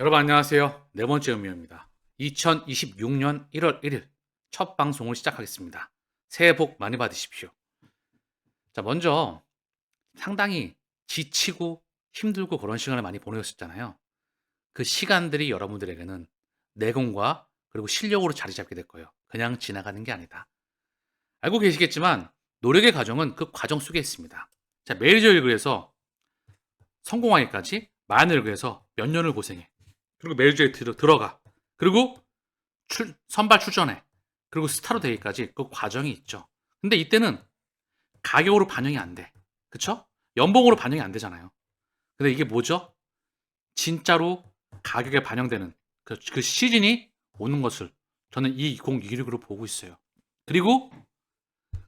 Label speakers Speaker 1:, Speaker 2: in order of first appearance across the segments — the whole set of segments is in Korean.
Speaker 1: 여러분 안녕하세요. 네 번째 음미입니다. 2026년 1월 1일 첫 방송을 시작하겠습니다. 새해 복 많이 받으십시오. 자, 먼저 상당히 지치고 힘들고 그런 시간을 많이 보내셨잖아요. 그 시간들이 여러분들에게는 내공과 그리고 실력으로 자리 잡게 될 거예요. 그냥 지나가는 게 아니다. 알고 계시겠지만 노력의 과정은 그 과정 속에 있습니다. 자, 메이저 리그에서 성공하기까지 마이너 리그에서 몇 년을 고생해. 그리고 메이저에 들어가. 그리고 선발 출전해. 그리고 스타로 되기까지 그 과정이 있죠. 근데 이때는 가격으로 반영이 안 돼. 그쵸? 연봉으로 반영이 안 되잖아요. 근데 이게 뭐죠? 진짜로 가격에 반영되는 그 시즌이 오는 것을 저는 이 2026으로 보고 있어요. 그리고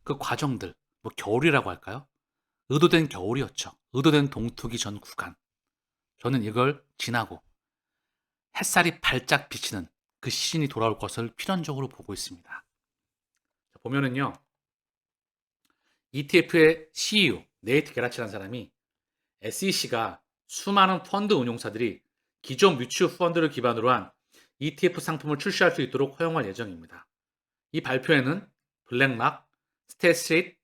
Speaker 1: 그 과정들, 뭐 겨울이라고 할까요? 의도된 겨울이었죠. 의도된 동투기 전 구간. 저는 이걸 지나고 햇살이 발짝 비치는 그 시즌이 돌아올 것을 필연적으로 보고 있습니다. 보면은요, ETF의 CEO 네이트 게라치라는 사람이 SEC가 수많은 펀드 운용사들이 기존 뮤추얼 펀드를 기반으로 한 ETF 상품을 출시할 수 있도록 허용할 예정입니다. 이 발표에는 블랙락, 스테이트스트리트,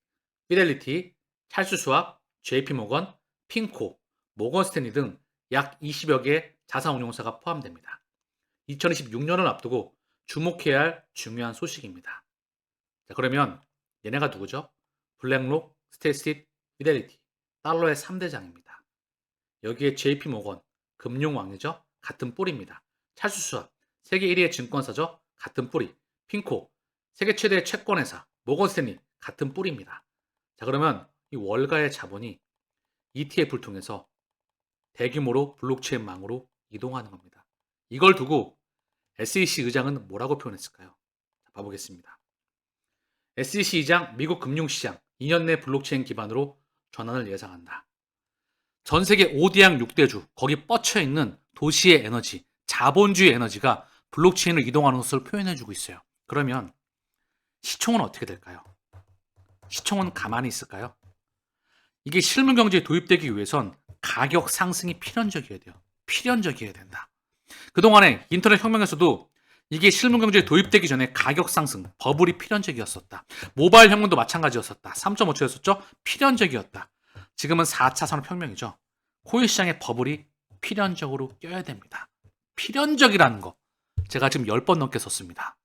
Speaker 1: 피델리티, 찰스 수압, JP 모건, 핑코, 모건 스탠리 등 약 20여 개의 자산 운용사가 포함됩니다. 2026년을 앞두고 주목해야 할 중요한 소식입니다. 자, 그러면 얘네가 누구죠? 블랙록, 스테이트스트리트, 피델리티, 달러의 3대장입니다. 여기에 JP 모건, 금융왕이죠? 같은 뿌리입니다. 찰스 수압, 세계 1위의 증권사죠? 같은 뿌리. 핑코, 세계 최대의 채권회사, 모건 스탠리, 같은 뿌리입니다. 자, 그러면 이 월가의 자본이 ETF를 통해서 대규모로 블록체인망으로 이동하는 겁니다. 이걸 두고 SEC 의장은 뭐라고 표현했을까요? 자, 봐보겠습니다. SEC 의장 미국 금융시장 2년 내 블록체인 기반으로 전환을 예상한다. 전 세계 5대양 6대주 거기 뻗쳐 있는 도시의 에너지, 자본주의 에너지가 블록체인을 이동하는 것을 표현해주고 있어요. 그러면 시총은 어떻게 될까요? 시총은 가만히 있을까요? 이게 실물 경제에 도입되기 위해선 가격 상승이 필연적이어야 돼요. 필연적이어야 된다. 그동안에 인터넷 혁명에서도 이게 실물 경제에 도입되기 전에 가격 상승, 버블이 필연적이었었다. 모바일 혁명도 마찬가지였었다. 3.5초였었죠? 필연적이었다. 지금은 4차 산업혁명이죠. 코인 시장의 버블이 필연적으로 껴야 됩니다. 필연적이라는 거 제가 지금 10번 넘게 썼습니다.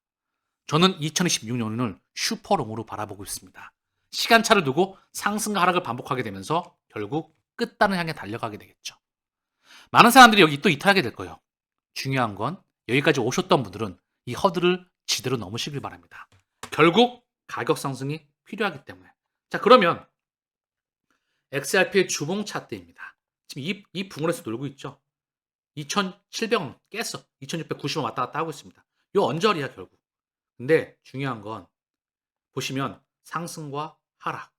Speaker 1: 저는 2026년을 슈퍼롱으로 바라보고 있습니다. 시간차를 두고 상승과 하락을 반복하게 되면서 결국 끝단을 향해 달려가게 되겠죠. 많은 사람들이 여기 또 이탈하게 될 거예요. 중요한 건 여기까지 오셨던 분들은 이 허들을 지대로 넘으시길 바랍니다. 결국 가격 상승이 필요하기 때문에. 자, 그러면 XRP의 주봉 차트입니다. 지금 이 부분에서 놀고 있죠. 2,700원 깼어. 2,690원 왔다 갔다 하고 있습니다. 요 언저리야 결국. 근데 중요한 건 보시면 상승과 하락,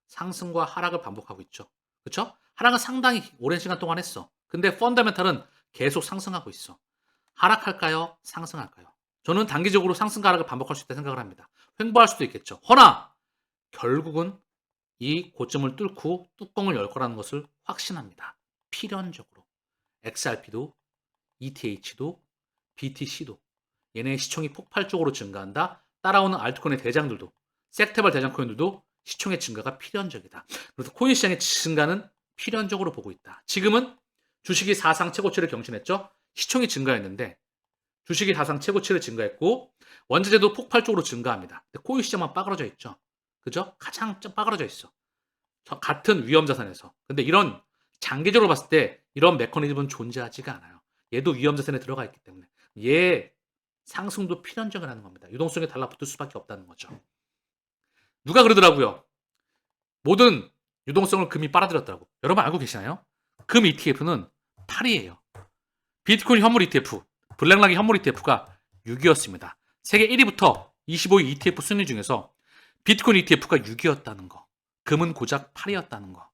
Speaker 1: 상승과 하락을 반복하고 있죠. 그렇죠? 하락은 상당히 오랜 시간 동안 했어. 근데 펀더멘탈은 계속 상승하고 있어. 하락할까요? 상승할까요? 저는 단기적으로 상승과 하락을 반복할 수 있다 생각을 합니다. 횡보할 수도 있겠죠. 허나 결국은 이 고점을 뚫고 뚜껑을 열 거라는 것을 확신합니다. 필연적으로. XRP도, ETH도, BTC도 얘네의 시총이 폭발적으로 증가한다. 따라오는 알트코인의 대장들도, 섹터별 대장 코인들도 시총의 증가가 필연적이다. 그래서 코인 시장의 증가는 필연적으로 보고 있다. 지금은 주식이 사상 최고치를 경신했죠. 시총이 증가했는데 주식이 사상 최고치를 증가했고 원자재도 폭발적으로 증가합니다. 근데 코인 시장만 빠그러져 있죠. 그죠? 가장 빠그러져 있어. 같은 위험 자산에서. 근데 이런 장기적으로 봤을 때 이런 메커니즘은 존재하지가 않아요. 얘도 위험 자산에 들어가 있기 때문에 얘 상승도 필연적이라는 겁니다. 유동성이 달라붙을 수밖에 없다는 거죠. 누가 그러더라고요. 모든 유동성을 금이 빨아들였다고. 여러분 알고 계시나요? 금 ETF는 8이에요. 비트코인 현물 ETF, 블랙락의 현물 ETF가 6이었습니다. 세계 1위부터 25위 ETF 순위 중에서 비트코인 ETF가 6이었다는 거. 금은 고작 8이었다는 거.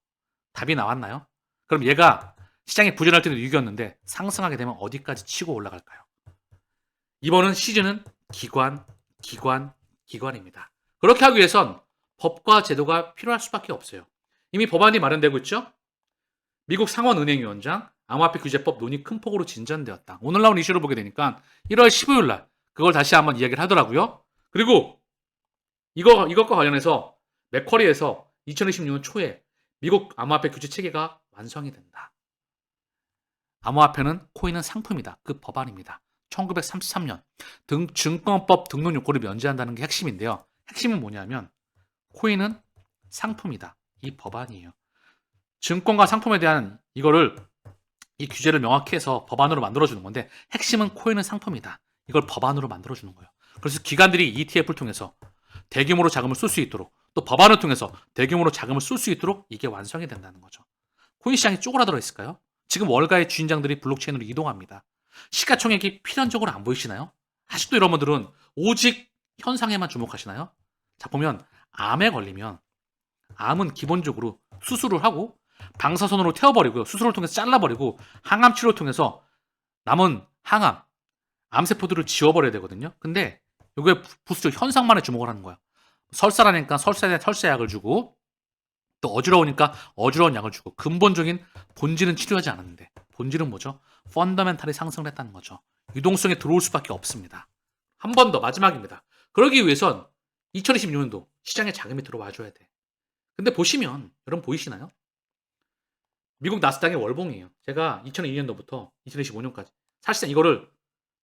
Speaker 1: 답이 나왔나요? 그럼 얘가 시장이 부진할 때도 6이었는데 상승하게 되면 어디까지 치고 올라갈까요? 이번은 시즌은 기관입니다. 그렇게 하기 위해선 법과 제도가 필요할 수밖에 없어요. 이미 법안이 마련되고 있죠? 미국 상원은행위원장, 암호화폐 규제법 논의 큰 폭으로 진전되었다. 오늘 나온 이슈를 보게 되니까 1월 15일 날 그걸 다시 한번 이야기를 하더라고요. 그리고 이것과 관련해서 맥쿼리에서 2026년 초에 미국 암호화폐 규제 체계가 완성이 된다. 암호화폐는 코인은 상품이다. 그 법안입니다. 1933년 증권법 등록 요건을 면제한다는 게 핵심인데요. 핵심은 뭐냐면 코인은 상품이다. 이 법안이에요. 증권과 상품에 대한 이 규제를 명확히 해서 법안으로 만들어주는 건데 핵심은 코인은 상품이다. 이걸 법안으로 만들어주는 거예요. 그래서 기관들이 ETF를 통해서 대규모로 자금을 쏠 수 있도록 또 법안을 통해서 대규모로 자금을 쏠 수 있도록 이게 완성이 된다는 거죠. 코인 시장이 쪼그라들어 있을까요? 지금 월가의 주인장들이 블록체인으로 이동합니다. 시가총액이 필연적으로 안 보이시나요? 아직도 이런 분들은 오직 현상에만 주목하시나요? 자, 보면 암에 걸리면 암은 기본적으로 수술을 하고 방사선으로 태워버리고요. 수술을 통해서 잘라버리고 항암 치료를 통해서 남은 항암, 암세포들을 지워버려야 되거든요. 근데 이게 부수적 현상만에 주목을 하는 거야. 설사라니까 설사약을 주고 또 어지러우니까 어지러운 약을 주고 근본적인 본질은 치료하지 않았는데 본질은 뭐죠? 펀더멘탈이 상승을 했다는 거죠. 유동성에 들어올 수밖에 없습니다. 한 번 더 마지막입니다. 그러기 위해선 2026년도 시장에 자금이 들어와줘야 돼. 근데 보시면 여러분 보이시나요? 미국 나스닥의 월봉이에요. 제가 2002년도부터 2025년까지 사실상 이거를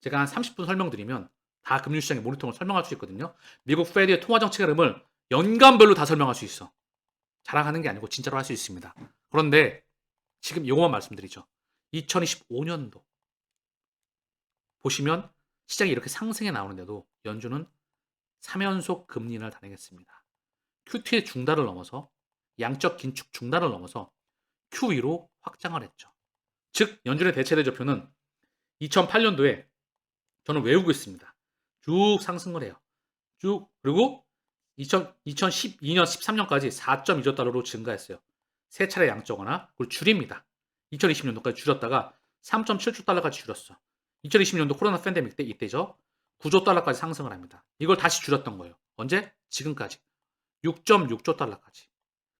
Speaker 1: 제가 한 30분 설명드리면 다 금융시장의 모니터를 설명할 수 있거든요. 미국 페드의 통화정책 흐름을 연간별로 다 설명할 수 있어. 자랑하는 게 아니고 진짜로 할 수 있습니다. 그런데 지금 이것만 말씀드리죠. 2025년도 보시면 시장이 이렇게 상승해 나오는데도 연준은 3연속 금리 인하를 단행했습니다. QT의 중단을 넘어서 양적 긴축 중단을 넘어서 QE로 확장을 했죠. 즉 연준의 대체 대조표는 2008년도에 저는 외우고 있습니다. 쭉 상승을 해요. 쭉 그리고 2012년 13년까지 4.2조 달러로 증가했어요. 세 차례 양적완화 그걸 줄입니다. 2020년도까지 줄였다가 3.7조 달러까지 줄였어. 2020년도 코로나 팬데믹 때 이때죠. 9조 달러까지 상승을 합니다. 이걸 다시 줄였던 거예요. 언제? 지금까지. 6.6조 달러까지.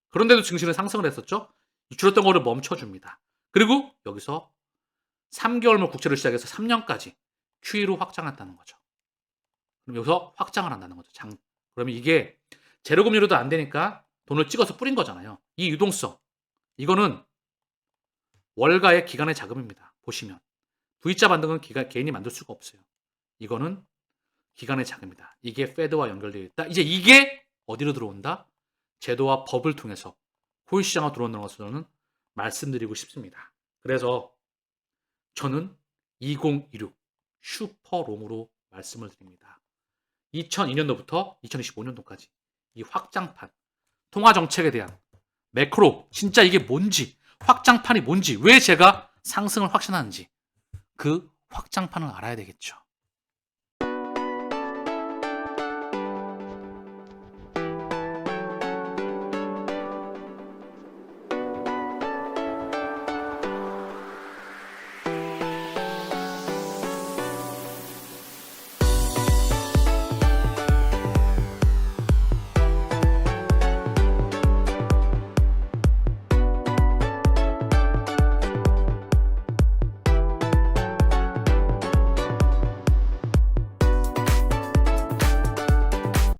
Speaker 1: 그런데도 증시는 상승을 했었죠. 줄였던 거를 멈춰줍니다. 그리고 여기서 3개월물 국채를 시작해서 3년까지 QE로 확장했다는 거죠. 그럼 여기서 확장을 한다는 거죠. 그러면 이게 제로금리로도 안 되니까 돈을 찍어서 뿌린 거잖아요. 이 유동성 이거는 월가의 기관의 자금입니다. 보시면 V자 반등은 개인이 만들 수가 없어요. 이거는 기관의 자금이다. 이게 페드와 연결되어 있다. 이제 이게 어디로 들어온다? 제도와 법을 통해서 코인 시장으로 들어온다는 것을 저는 말씀드리고 싶습니다. 그래서 저는 2026 슈퍼롱으로 말씀을 드립니다. 2002년도부터 2025년도까지 이 확장판, 통화정책에 대한 매크로, 진짜 이게 뭔지, 확장판이 뭔지, 왜 제가 상승을 확신하는지 그 확장판을 알아야 되겠죠.